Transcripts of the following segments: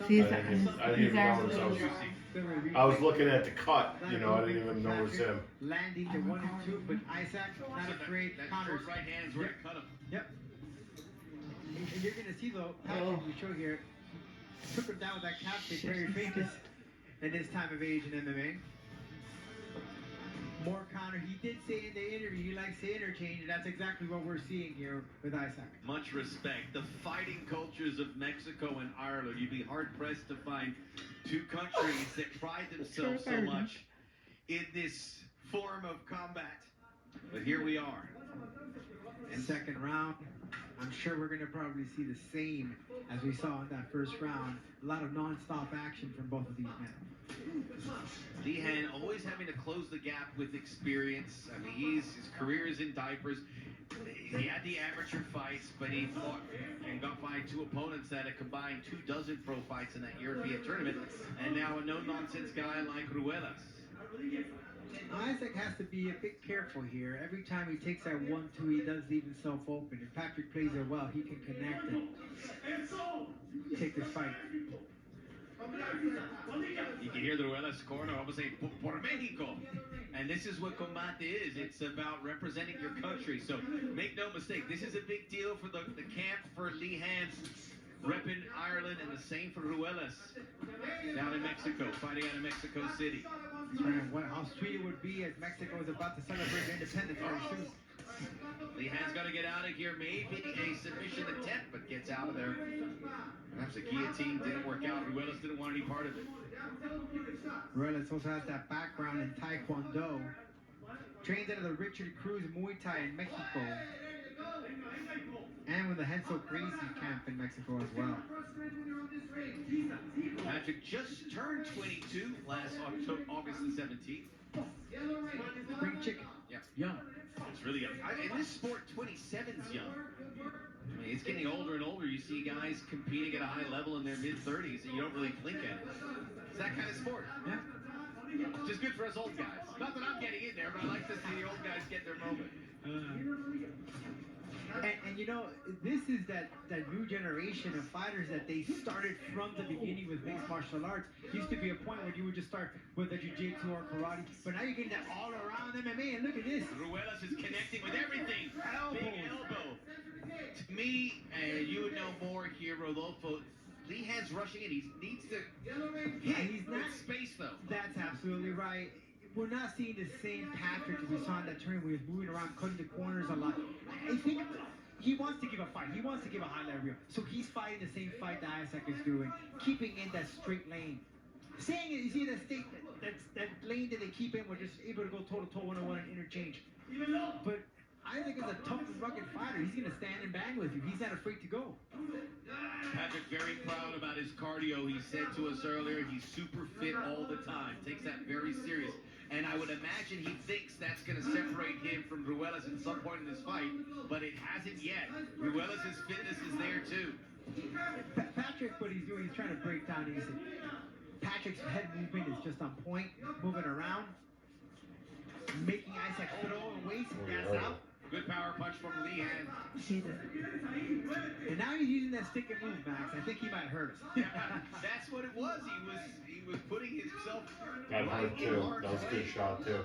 He's, I didn't he's even notice. I was looking at the cut. You know, I didn't even notice him. Landing to 1 and 2, but Isaac not afraid. Counters. Right hands where it cut him. Yep. And you're gonna see though, Patrick, we show here, took him down with that calf kick, very famous in his time of age in MMA. More counter. He did say in the interview he likes to interchange, and that's exactly what we're seeing here with Isaac. Much respect. The fighting cultures of Mexico and Ireland. You'd be hard pressed to find two countries that pride themselves so much in this form of combat. But here we are. And second round, I'm sure we're going to probably see the same as we saw in that first round. A lot of non-stop action from both of these men. Lehane always having to close the gap with experience. I mean, his career is in diapers. He had the amateur fights, but he fought and got by two opponents that had combined 24 pro fights in that European tournament, and now a no-nonsense guy like Ruelas. Isaac has to be a bit careful here. Every time he takes that 1-2, he does leave himself open. If Patrick plays it well, he can connect and take this fight. You can hear the Ruelas corner almost saying, "Por Mexico." And this is what Combate is. It's about representing your country. So make no mistake, this is a big deal for the camp for Lehane, repping Ireland, and the same for Ruelas down in Mexico, fighting out of Mexico City. How sweet it would be as Mexico is about to celebrate their independence very soon. Lehane's got to get out of here. Maybe a submission attempt, but gets out of there. Perhaps a guillotine didn't work out. Ruelas didn't want any part of it. Ruelas also has that background in Taekwondo. Trains under the Richard Cruz Muay Thai in Mexico. And with the Hensel Gracie camp in Mexico as well. Patrick just turned 22 last October, August the 17th. Spring chicken. Yeah. Young. It's really young. In this sport, 27's young. I mean, it's getting older and older. You see guys competing at a high level in their mid-30s, and you don't really blink at it. It's that kind of sport. Yeah. Which is good for us old guys. Not that I'm getting in there, but I like to see the old guys get their moment. And you know, this is that new generation of fighters that they started from the beginning with mixed martial arts. Used to be a point where you would just start with a jiu-jitsu or karate, but now you're getting that all-around MMA, and look at this. Ruelas is connecting with everything. Big elbow. To me, and you would know more here, Rodolfo, Lehane's rushing in. He needs to hit with space, though. That's absolutely right. We're not seeing the same Patrick as we saw in that tournament where he was moving around, cutting the corners a lot. I think he wants to give a fight. He wants to give a highlight reel. So he's fighting the same fight that Isaac is doing, keeping in that straight lane. Saying it, you see that lane that they keep in, we're just able to go toe-to-toe, one-on-one, and interchange. But Isaac is a tough and rugged fighter. He's going to stand and bang with you. He's not afraid to go. Patrick very proud about his cardio. He said to us earlier, he's super fit all the time. Takes that very serious. And I would imagine he thinks that's going to separate him from Ruelas at some point in this fight, but it hasn't yet. Ruelas' fitness is there too. Patrick, what he's doing, he's trying to break down easy. Patrick's head movement is just on point, moving around, making Isaac throw and waste and gas out. Good power punch from Lehane. And now he's using that stick and move, Max. I think he might hurt us. Yeah, that's what it was. He was putting himself. That hurt too. That was a good shot too.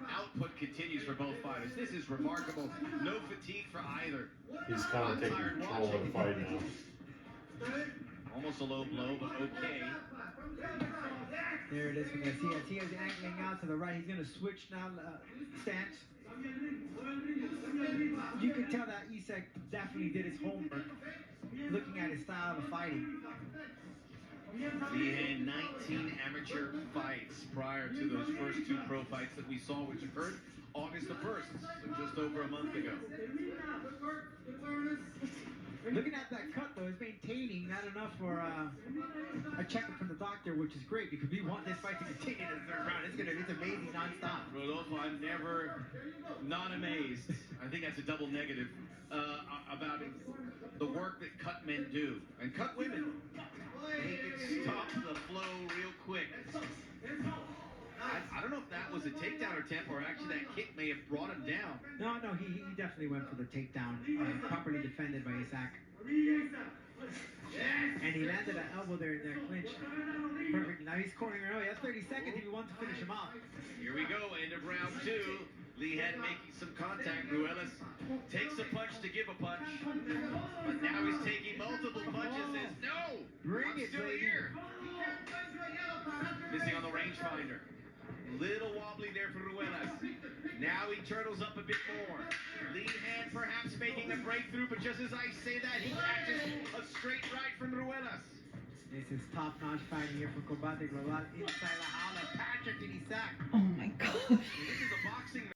Output continues for both fighters. This is remarkable. No fatigue for either. He's kind of taking control of the fight now. Almost a low blow, but okay. There it is. As he is angling out to the right, he's going to switch now stance. You can tell that Isaac definitely did his homework, looking at his style of fighting. He had 19 amateur fights prior to those first two pro fights that we saw, which occurred August the 1st, so just over a month ago. Looking at that cut, though, is maintaining not enough for a checkup from the doctor, which is great because we want this fight to continue in the third round. It's amazing nonstop. Rodolfo, I'm never not amazed. I think that's a double negative about the work that cut men do and cut women. They can stop the flow real quick. I don't know if that was a takedown attempt or actually that kick may have brought him down. No, he definitely went for the takedown, properly defended by Isaac. And he landed an elbow there in that clinch. Perfect. Now he's cornering her. He has 30 seconds if he wants to finish him off. Here we go, end of round 2. Lehane making some contact. Ruelas takes a punch to give a punch. But now he's taking multiple punches. Says, no, I'm still here. Missing on the rangefinder. Little wobbly there for Ruelas. Now he turtles up a bit more. Lehane perhaps making a breakthrough, but just as I say that, he catches a straight right from Ruelas. This is top-notch fighting here for Combate Global inside la jaula. Patrick, did he sack? Oh my gosh. This is a boxing